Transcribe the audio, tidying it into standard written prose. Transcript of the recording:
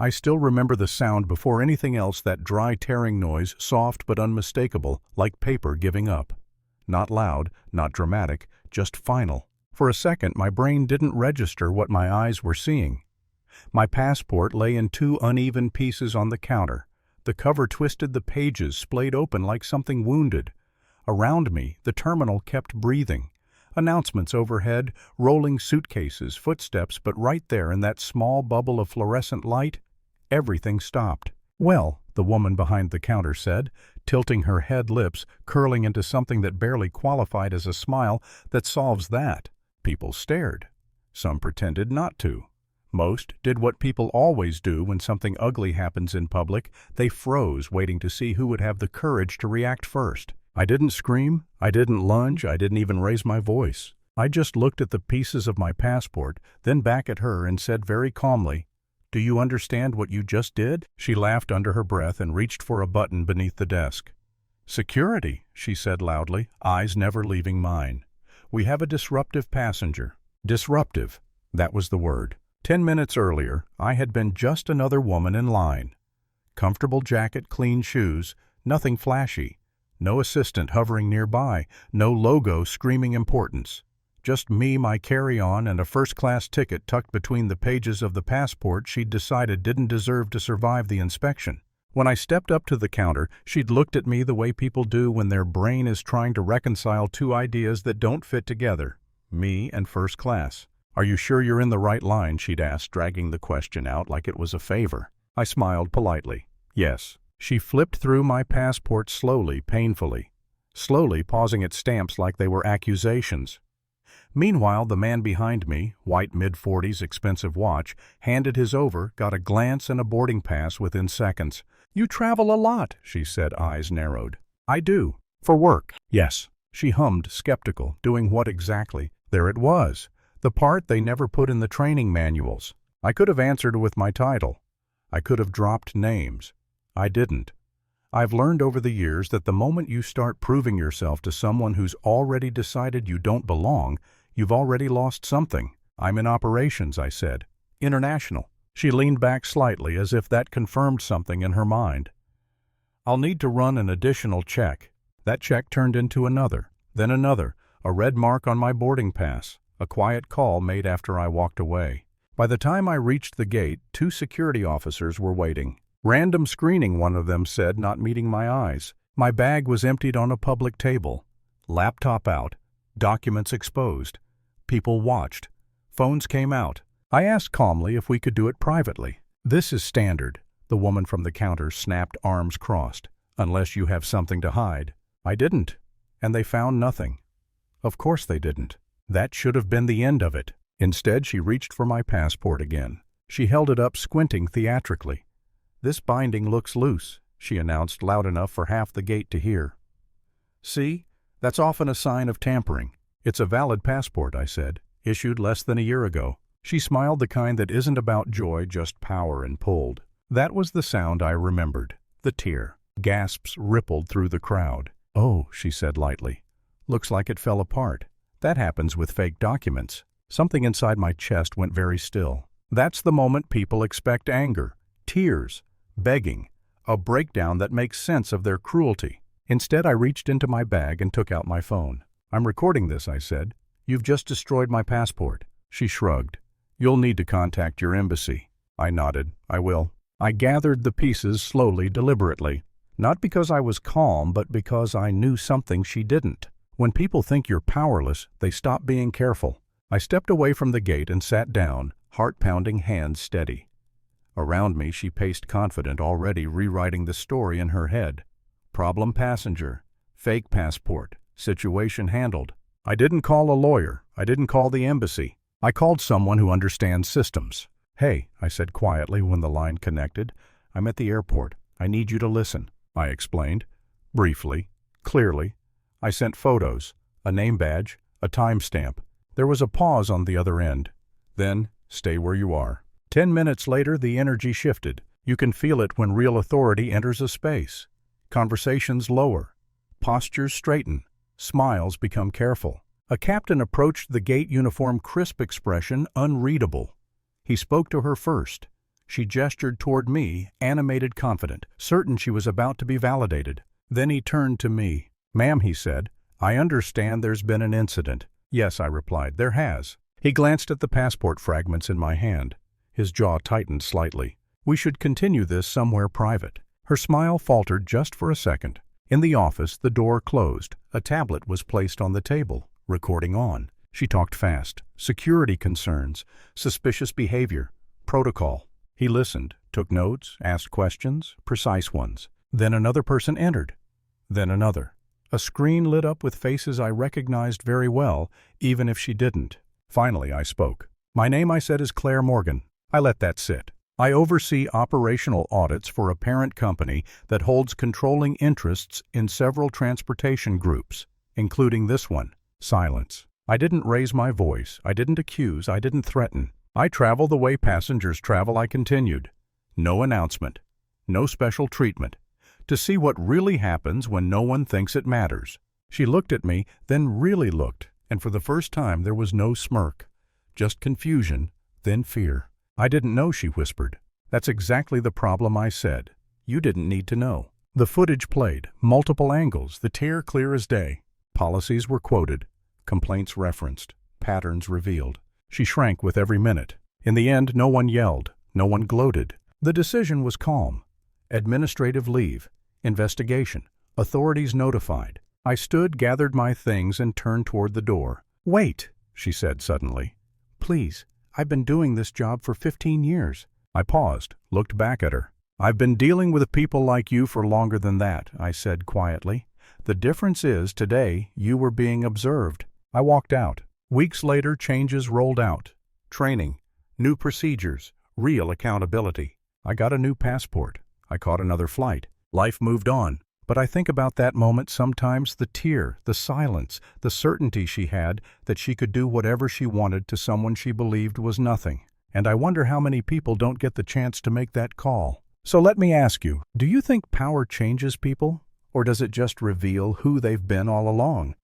I still remember the sound before anything else, that dry tearing noise, soft but unmistakable, like paper giving up. Not loud, not dramatic, just final. For a second, my brain didn't register what my eyes were seeing. My passport lay in two uneven pieces on the counter. The cover twisted, the pages splayed open like something wounded. Around me, the terminal kept breathing. Announcements overhead, rolling suitcases, footsteps, but right there in that small bubble of fluorescent light, everything stopped. "Well," the woman behind the counter said, tilting her head, lips curling into something that barely qualified as a smile. "That solves that." People stared. Some pretended not to. Most did what people always do when something ugly happens in public. They froze, waiting to see who would have the courage to react first. I didn't scream, I didn't lunge, I didn't even raise my voice. I just looked at the pieces of my passport, then back at her and said very calmly, "Do you understand what you just did?" She laughed under her breath and reached for a button beneath the desk. "Security," she said loudly, eyes never leaving mine. "We have a disruptive passenger." Disruptive, that was the word. 10 minutes earlier, I had been just another woman in line. Comfortable jacket, clean shoes, nothing flashy. No assistant hovering nearby, no logo screaming importance. Just me, my carry-on, and a first-class ticket tucked between the pages of the passport she'd decided didn't deserve to survive the inspection. When I stepped up to the counter, she'd looked at me the way people do when their brain is trying to reconcile two ideas that don't fit together, me and first class. "Are you sure you're in the right line?" she'd asked, dragging the question out like it was a favor. I smiled politely. "Yes." She flipped through my passport slowly, painfully. Slowly, pausing at stamps like they were accusations. Meanwhile, the man behind me, white mid-40s, expensive watch, handed his over, got a glance and a boarding pass within seconds. "You travel a lot," she said, eyes narrowed. "I do. For work." "Yes." She hummed, skeptical. Doing what exactly? There it was. The part they never put in the training manuals. I could have answered with my title. I could have dropped names. I didn't. I've learned over the years that the moment you start proving yourself to someone who's already decided you don't belong, you've already lost something. "I'm in operations," I said. "International." She leaned back slightly as if that confirmed something in her mind. "I'll need to run an additional check." That check turned into another, then another, a red mark on my boarding pass, a quiet call made after I walked away. By the time I reached the gate, 2 security officers were waiting. "Random screening," one of them said, not meeting my eyes. My bag was emptied on a public table. Laptop out. Documents exposed. People watched. Phones came out. I asked calmly if we could do it privately. "This is standard." The woman from the counter snapped, arms crossed. "Unless you have something to hide." I didn't. And they found nothing. Of course they didn't. That should have been the end of it. Instead, she reached for my passport again. She held it up, squinting theatrically. "This binding looks loose," she announced loud enough for half the gate to hear. "See? That's often a sign of tampering." "It's a valid passport," I said, "issued less than a year ago." She smiled, the kind that isn't about joy, just power, and pulled. That was the sound I remembered. The tear. Gasps rippled through the crowd. "Oh," she said lightly. "Looks like it fell apart. That happens with fake documents." Something inside my chest went very still. That's the moment people expect anger, tears, begging, a breakdown that makes sense of their cruelty. Instead, I reached into my bag and took out my phone. "I'm recording this," I said. "You've just destroyed my passport." She shrugged. "You'll need to contact your embassy." I nodded. "I will." I gathered the pieces slowly, deliberately. Not because I was calm, but because I knew something she didn't. When people think you're powerless, they stop being careful. I stepped away from the gate and sat down, heart-pounding, hands steady. Around me, she paced confident, already rewriting the story in her head. Problem passenger, fake passport, situation handled. I didn't call a lawyer. I didn't call the embassy. I called someone who understands systems. "Hey," I said quietly when the line connected. "I'm at the airport. I need you to listen." I explained. Briefly, clearly. I sent photos, a name badge, a timestamp. There was a pause on the other end. Then, "Stay where you are." 10 minutes later, the energy shifted. You can feel it when real authority enters a space. Conversations lower. Postures straighten. Smiles become careful. A captain approached the gate, uniform, crisp expression, unreadable. He spoke to her first. She gestured toward me, animated, confident, certain she was about to be validated. Then he turned to me. "Ma'am," he said, "I understand there's been an incident." "Yes," I replied, "there has." He glanced at the passport fragments in my hand. His jaw tightened slightly. "We should continue this somewhere private." Her smile faltered just for a second. In the office, the door closed. A tablet was placed on the table, recording on. She talked fast. Security concerns, suspicious behavior, protocol. He listened, took notes, asked questions, precise ones. Then another person entered. Then another. A screen lit up with faces I recognized very well, even if she didn't. Finally, I spoke. "My name," I said, "is Claire Morgan." I let that sit. "I oversee operational audits for a parent company that holds controlling interests in several transportation groups, including this one." Silence. I didn't raise my voice. I didn't accuse. I didn't threaten. "I travel the way passengers travel," I continued. "No announcement. No special treatment. To see what really happens when no one thinks it matters." She looked at me, then really looked, and for the first time there was no smirk. Just confusion, then fear. "I didn't know," she whispered. "That's exactly the problem," I said. "You didn't need to know." The footage played, multiple angles, the tear clear as day. Policies were quoted, complaints referenced, patterns revealed. She shrank with every minute. In the end, no one yelled, no one gloated. The decision was calm. Administrative leave, investigation, authorities notified. I stood, gathered my things, and turned toward the door. "Wait," she said suddenly. "Please, I've been doing this job for 15 years. I paused, looked back at her. "I've been dealing with people like you for longer than that," I said quietly. "The difference is, today, you were being observed." I walked out. Weeks later, changes rolled out. Training, new procedures, real accountability. I got a new passport. I caught another flight. Life moved on. But I think about that moment sometimes, the tear, the silence, the certainty she had that she could do whatever she wanted to someone she believed was nothing. And I wonder how many people don't get the chance to make that call. So let me ask you, do you think power changes people? Or does it just reveal who they've been all along?